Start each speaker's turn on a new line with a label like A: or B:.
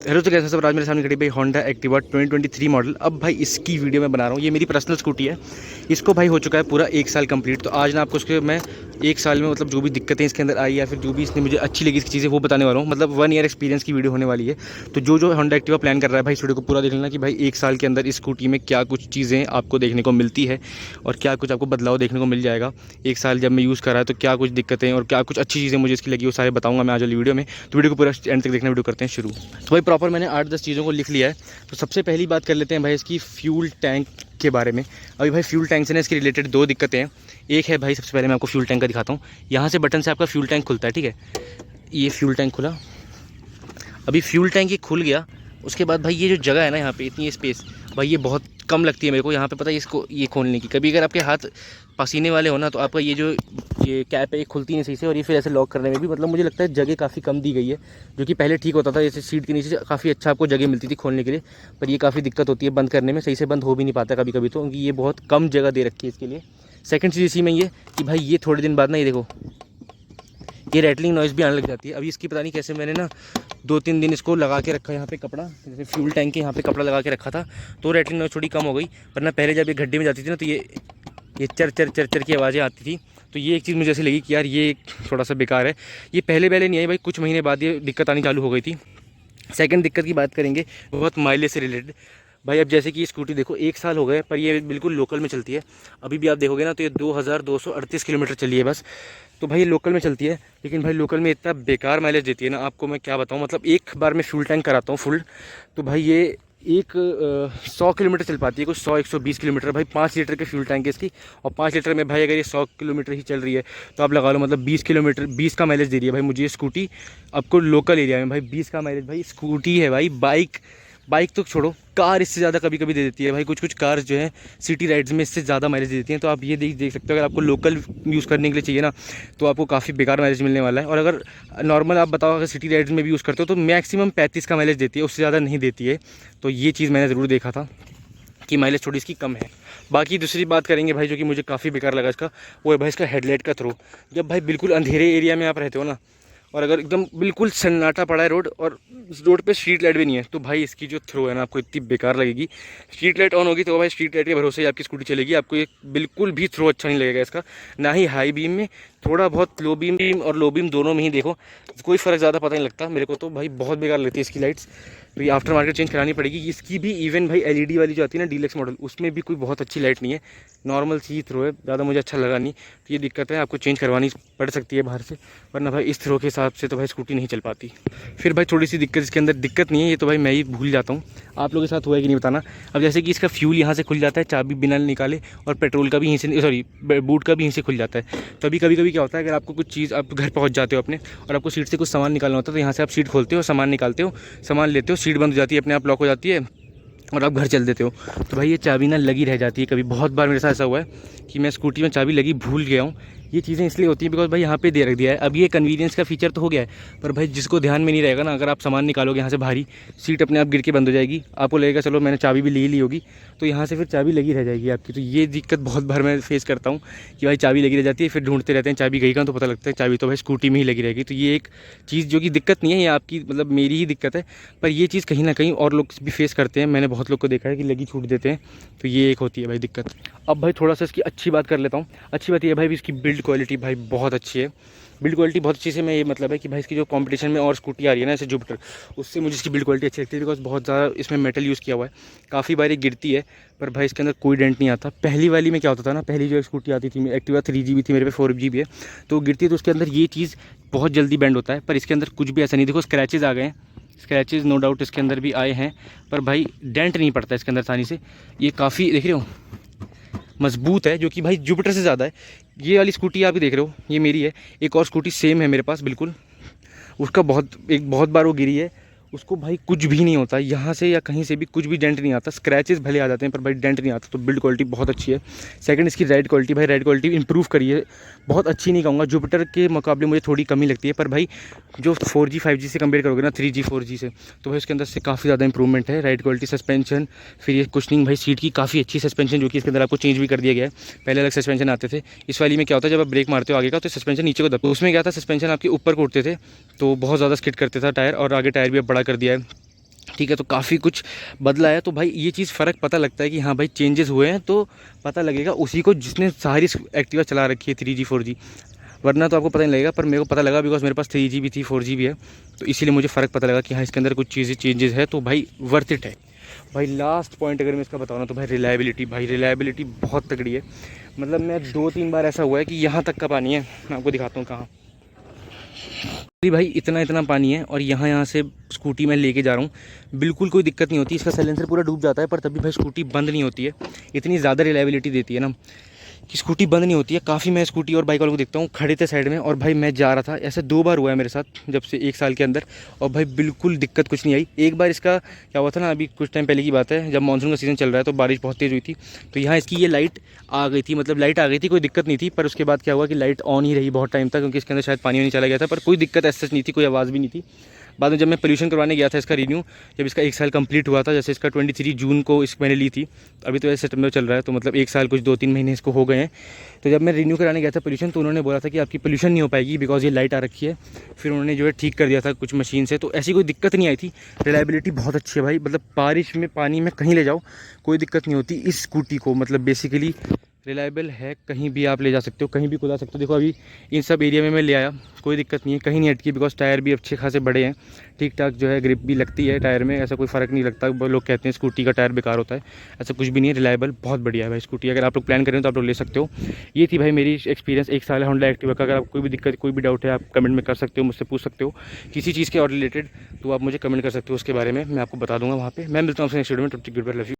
A: Hello, तो कैसे सब। आज मेरे सामने खड़ी भाई होंडा एक्टिवा 2023 मॉडल। अब भाई इसकी वीडियो मैं बना रहा हूँ। ये मेरी पर्सनल स्कूटी है। इसको भाई हो चुका है पूरा 1 साल कंप्लीट। तो आज ना आपको उसके मैं 1 साल में मतलब जो भी दिक्कतें इसके अंदर आई या फिर जो भी इसने मुझे अच्छी लगी इसकी चीज़ें वो बताने वाला हूँ। मतलब 1 ईयर एक्सपीरियंस की वीडियो होने वाली है। तो जो होंडा एक्टिवा प्लान कर रहा है भाई, इस वीडियो को पूरा देख लेना कि भाई 1 साल के अंदर इस स्कूटी में क्या कुछ चीज़ें आपको देखने को मिलती है और क्या कुछ आपको बदलाव देखने को मिल जाएगा। 1 साल जब मैं यूज़ कर रहा है तो क्या कुछ दिक्कतें और क्या कुछ अच्छी चीज़ें मुझे इसकी लगी वो सारे बताऊँगा मैं आज वाली वीडियो में। तो वीडियो को पूरा एंड तक देखना। वीडियो करते हैं शुरू। तो भाई प्रॉपर मैंने 8-10 चीज़ों को लिख लिया है। तो सबसे पहली बात कर लेते हैं भाई इसकी फ्यूल टैंक के बारे में। अभी भाई फ्यूल टैंक से ना इसके रिलेटेड 2 दिक्कतें हैं। एक है भाई, सबसे पहले मैं आपको फ्यूल टैंक का दिखाता हूँ। यहाँ से बटन से आपका फ्यूल टैंक खुलता है, ठीक है। ये फ्यूल टैंक खुला। अभी फ्यूल टैंक ये खुल गया। उसके बाद भाई ये जो जगह है ना, यहाँ पे इतनी स्पेस भाई ये बहुत कम लगती है मेरे को यहाँ पे। पता है इसको ये खोलने की, कभी अगर आपके हाथ पसीने वाले हो ना तो आपका ये कैप है ये खुलती नहीं सही से। और ये फिर ऐसे लॉक करने में भी मतलब मुझे लगता है जगह काफ़ी कम दी गई है, जो कि पहले ठीक होता था। जैसे सीट के नीचे से काफ़ी अच्छा आपको जगह मिलती थी खोलने के लिए, पर ये काफ़ी दिक्कत होती है बंद करने में। सही से बंद हो भी नहीं पाता कभी कभी, तो क्योंकि ये बहुत कम जगह दे रखी है इसके लिए। सेकंड चीज़ इसी में ये कि भाई ये थोड़े दिन बाद ना ये देखो ये रैटलिंग नॉइज़ भी आने लग जाती है। अभी इसकी पता नहीं कैसे मैंने ना 2-3 दिन इसको लगा के रखा यहाँ पे कपड़ा, जैसे फ्यूल टैंक के यहाँ पे कपड़ा लगा के रखा था, तो रैटलिंग नॉइज़ थोड़ी कम हो गई। वरना पहले जब ये गड्ढे में जाती थी ना तो ये चर चर चर चर की आवाज़ें आती थी। तो ये एक चीज़ मुझे ऐसी लगी कि यार ये थोड़ा सा बेकार है। ये पहले पहले नहीं आई भाई, कुछ महीने बाद ये दिक्कत आनी चालू हो गई थी। सेकंड दिक्कत की बात करेंगे, बहुत माइलेज से रिलेटेड। भाई अब जैसे कि ये स्कूटी देखो 1 साल हो गए पर ये बिल्कुल लोकल में चलती है। अभी भी आप देखोगे ना तो ये 2238 किलोमीटर चली है बस। तो भाई ये लोकल में चलती है, लेकिन भाई लोकल में इतना बेकार माइलेज देती है ना, आपको मैं क्या बताऊँ। मतलब एक बार मैं फ्यूल टैंक कराता हूँ फुल, तो भाई ये 100 किलोमीटर चल पाती है, कुछ 100-120 किलोमीटर। भाई 5 लीटर के फ्यूल टैंक है इसकी, और 5 लीटर में भाई अगर ये 100 किलोमीटर ही चल रही है तो आप लगा लो मतलब 20 किलोमीटर 20 का माइलेज दे रही है भाई मुझे ये स्कूटी। आपको लोकल एरिया में भाई 20 का माइलेज, भाई स्कूटी है भाई। बाइक तो छोड़ो, कार इससे ज़्यादा कभी कभी दे देती है भाई। कुछ कार जो है सिटी राइड्स में इससे ज़्यादा माइलेज दे देती हैं। तो आप ये देख सकते हो, अगर आपको लोकल यूज़ करने के लिए चाहिए ना तो आपको काफ़ी बेकार माइलेज मिलने वाला है। और अगर नॉर्मल आप बताओ अगर सिटी राइड्स में भी यूज़ करते हो तो मैक्सिमम 35 का माइलेज देती है, उससे ज़्यादा नहीं देती है। तो ये चीज़ मैंने ज़रूर देखा था कि माइलेज थोड़ी इसकी कम है। बाकी दूसरी बात करेंगे भाई जो कि मुझे काफ़ी बेकार लगा इसका, वो है भाई इसका हेडलाइट का थ्रो। जब भाई बिल्कुल अंधेरे एरिया में आप रहते हो ना, और अगर एकदम बिल्कुल सन्नाटा पड़ा है रोड और रोड पे स्ट्रीट लाइट भी नहीं है, तो भाई इसकी जो थ्रो है ना आपको इतनी बेकार लगेगी। स्ट्रीट लाइट ऑन होगी तो भाई स्ट्रीट लाइट के भरोसे ही आपकी स्कूटी चलेगी। आपको ये बिल्कुल भी थ्रो अच्छा नहीं लगेगा इसका, ना ही हाई बीम में। थोड़ा बहुत लो बीम और लो बीम दोनों में ही देखो कोई फ़र्क ज़्यादा पता नहीं लगता मेरे को। तो भाई बहुत बेकार लगती है इसकी लाइट्स। तो ये आफ्टर मार्केट चेंज करानी पड़ेगी इसकी भी। इवन भाई एलईडी वाली जो आती है ना डीलक्स मॉडल, उसमें भी कोई बहुत अच्छी लाइट नहीं है, नॉर्मल सी थ्रो है, ज़्यादा मुझे अच्छा लगा नहीं। तो ये दिक्कत है, आपको चेंज करवानी पड़ सकती है बाहर से, वरना भाई इस थ्रो के हिसाब से तो भाई स्कूटी नहीं चल पाती। फिर भाई थोड़ी सी दिक्कत इसके अंदर, दिक्कत नहीं है ये तो भाई मैं ही भूल जाता हूँ, आप लोगों के साथ हुआ है कि नहीं बताना। अब जैसे कि इसका फ्यूल यहाँ से खुल जाता है चाबी बिना निकाले, और पेट्रोल का भी यहीं से, सॉरी बूट का भी यहीं से खुल जाता है। तो अभी कभी क्या होता है, अगर आपको कुछ चीज़ आप घर पहुँच जाते हो अपने और आपको सीट से कुछ सामान निकालना होता है, तो यहाँ से आप सीट खोलते हो, सामान निकालते हो, सामान लेते हो, सीट बंद हो जाती है, अपने आप लॉक हो जाती है और आप घर चल देते हो। तो भाई ये चाबी ना लगी रह जाती है। कभी बहुत बार मेरे साथ ऐसा हुआ है कि मैं स्कूटी में चाबी लगी भूल गया हूँ। ये चीज़ें इसलिए होती हैं बिकॉज भाई यहाँ पे दे रख दिया है। अब ये कन्वीनियंस का फीचर तो हो गया है, पर भाई जिसको ध्यान में नहीं रहेगा ना, अगर आप सामान निकालोगे यहाँ से भारी, सीट अपने आप गिर के बंद हो जाएगी, आपको लगेगा चलो मैंने चाबी भी ले ली होगी, तो यहाँ से फिर चाबी लगी रह जाएगी आपकी। तो ये दिक्कत बहुत बार मैं फेस करता हूँ कि भाई चाबी लगी रह जाती है, फिर ढूंढते रहते हैं चाबी गई कहाँ, तो पता लगता है चाबी तो भाई स्कूटी में ही लगी रहेगी। तो ये एक चीज़ जो कि दिक्कत नहीं है, ये आपकी मतलब मेरी ही दिक्कत है, पर ये चीज़ कहीं ना कहीं और लोग भी फेस करते हैं। मैंने बहुत लोग को देखा है कि लगी छूट देते हैं, तो ये एक होती है भाई दिक्कत। अब भाई थोड़ा सा इसकी अच्छी बात कर लेता हूँ। अच्छी बात ये है भाई इसकी बिल्ड क्वालिटी भाई बहुत अच्छी है। बिल्ड क्वालिटी बहुत अच्छी से मैं ये मतलब है कि भाई इसकी जो कंपटीशन में और स्कूटी आ रही है ना जैसे जुपिटर, उससे मुझे इसकी बिल्ड क्वालिटी अच्छी लगती है बिकॉज बहुत ज़्यादा इसमें मेटल यूज़ किया हुआ है। काफ़ी बार ये गिरती है पर भाई इसके अंदर कोई डेंट नहीं आता। पहली वाली में क्या होता था ना, पहली जो स्कूटी आती थी एक्टिवा 3GB थी, मेरे पे 4GB है, तो गिरती है तो उसके अंदर ये चीज़ बहुत जल्दी बेंड होता है। पर इसके अंदर कुछ भी ऐसा नहीं, देखो स्क्रैचेज़ आ गए हैं, स्क्रैचेज़ नो डाउट इसके अंदर भी आए हैं, पर भाई डेंट नहीं पड़ता इसके अंदर आसानी से। ये काफ़ी देख रहे हो मजबूत है, जो कि भाई जुपिटर से ज़्यादा है। ये वाली स्कूटी आप ही देख रहे हो, ये मेरी है। एक और स्कूटी सेम है मेरे पास बिल्कुल, उसका बहुत बार वो गिरी है, उसको भाई कुछ भी नहीं होता, यहाँ से या कहीं से भी कुछ भी डेंट नहीं आता। स्क्रैचेस भले आ जाते हैं पर भाई डेंट नहीं आता। तो बिल्ड क्वालिटी बहुत अच्छी है। सेकंड इसकी राइड क्वालिटी, भाई राइड क्वालिटी इंप्रूव करी है, बहुत अच्छी नहीं कहूँगा, जुपिटर के मुकाबले मुझे थोड़ी कमी लगती है। पर भाई जो 4G 5G से कंपेयर करोगे ना 3G 4G से, तो भाई उसके अंदर से काफ़ी ज़्यादा इंप्रूवमेंट है। राइड क्वालिटी, सस्पेंशन, फिर ये कुशनिंग, भाई सीट की काफ़ी अच्छी सस्पेंशन जो कि इसके अंदर आपको चेंज भी कर दिया गया है। पहले अलग सस्पेंशन आते थे, इस वाली में क्या होता है जब आप ब्रेक मारते हो आगे का तो सस्पेंशन नीचे को दबता है। उसमें क्या था, सस्पेंशन आपके ऊपर को उठते थे तो बहुत ज़्यादा स्किड करते था टायर, और आगे टायर भी अब बड़ा कर दिया है। ठीक है। तो काफ़ी कुछ बदला है। तो भाई ये चीज़ फ़र्क पता लगता है कि हाँ भाई चेंजेस हुए हैं, तो पता लगेगा उसी को जिसने सारी एक्टिवा चला रखी है 3G 4G, वरना तो आपको पता नहीं लगेगा। पर मेरे को पता लगा बिकॉज मेरे पास 3G भी थी 4G भी है, तो इसीलिए मुझे फ़र्क पता लगा कि हाँ इसके अंदर कुछ चीज़ें चेंजेस है, तो भाई वर्थ इट है। भाई लास्ट पॉइंट अगर मैं इसका बताऊँ ना, तो भाई रिलायबिलिटी, भाई रिलायबिलिटी बहुत तगड़ी है। मतलब मैं 2-3 बार ऐसा हुआ है कि यहाँ तक का पानी है, मैं आपको दिखाता हूँ कहाँ। भाई इतना इतना पानी है और यहाँ से स्कूटी मैं लेके जा रहा हूँ, बिल्कुल कोई दिक्कत नहीं होती। इसका साइलेंसर पूरा डूब जाता है पर तभी भाई स्कूटी बंद नहीं होती है। इतनी ज़्यादा रिलायबिलिटी देती है ना कि स्कूटी बंद नहीं होती है। काफ़ी मैं स्कूटी और बाइक वालों को देखता हूँ खड़े थे साइड में, और भाई मैं जा रहा था, ऐसे 2 बार हुआ है मेरे साथ जब से 1 साल के अंदर, और भाई बिल्कुल दिक्कत कुछ नहीं आई। एक बार इसका क्या हुआ था ना, अभी कुछ टाइम पहले की बात है, जब मानसून का सीज़न चल रहा है तो बारिश बहुत तेज़ हुई थी, तो यहाँ इसकी ये लाइट आ गई थी, मतलब लाइट आ गई थी, कोई दिक्कत नहीं थी। पर उसके बाद क्या हुआ कि लाइट ऑन ही रही बहुत टाइम तक, क्योंकि इसके अंदर शायद पानी नहीं चला गया था, पर कोई दिक्कत ऐसा नहीं थी, कोई आवाज़ भी नहीं थी। बाद में जब मैं पोल्यूशन करवाने गया था इसका रिन्यू, जब इसका 1 साल कंप्लीट हुआ था, जैसे इसका 23 जून को इस मैंने ली थी, तो अभी तो ऐसे सितंबर चल रहा है, तो मतलब 1 साल कुछ 2-3 महीने इसको हो गए हैं। तो जब मैं रिन्यू कराने गया था पोल्यूशन, तो उन्होंने बोला था कि आपकी पोल्यूशन नहीं हो पाएगी बिकॉज ये लाइट आ रखी है। फिर उन्होंने जो है ठीक कर दिया था कुछ मशीन से, तो ऐसी कोई दिक्कत नहीं आई थी। रिलायबिलिटी बहुत अच्छी है भाई, मतलब बारिश में पानी में कहीं ले जाओ कोई दिक्कत नहीं होती इस स्कूटी को। मतलब बेसिकली रिलायबल है, कहीं भी आप ले जा सकते हो, कहीं भी कुदा सकते हो। देखो अभी इन सब एरिया में मैं ले आया, कोई दिक्कत नहीं है, कहीं नहीं अटकी, बिकॉज टायर भी अच्छे खासे बड़े हैं, ठीक ठाक जो है ग्रिप भी लगती है टायर में, ऐसा कोई फ़र्क नहीं लगता। लोग कहते हैं स्कूटी का टायर बेकार होता है, ऐसा कुछ भी नहीं है, रिलायबल बहुत बढ़िया है भाई स्कूटी। अगर आप लोग प्लान करें तो आप लोग ले सकते हो। ये थी भाई मेरी एक्सपीरियंस 1 साल है होंडा एक्टिवा का। अगर आप कोई भी दिक्कत कोई भी डाउट है आप कमेंट में कर सकते हो, मुझसे पूछ सकते हो किसी चीज़ के और रिलेटेड, तो आप मुझे कमेंट कर सकते हो उसके बारे में, मैं आपको बता दूंगा वहाँ पे। मैं मिलता हूँ आपसे नेक्स्ट वीडियो में, तब तक गुड बाय, लव यू।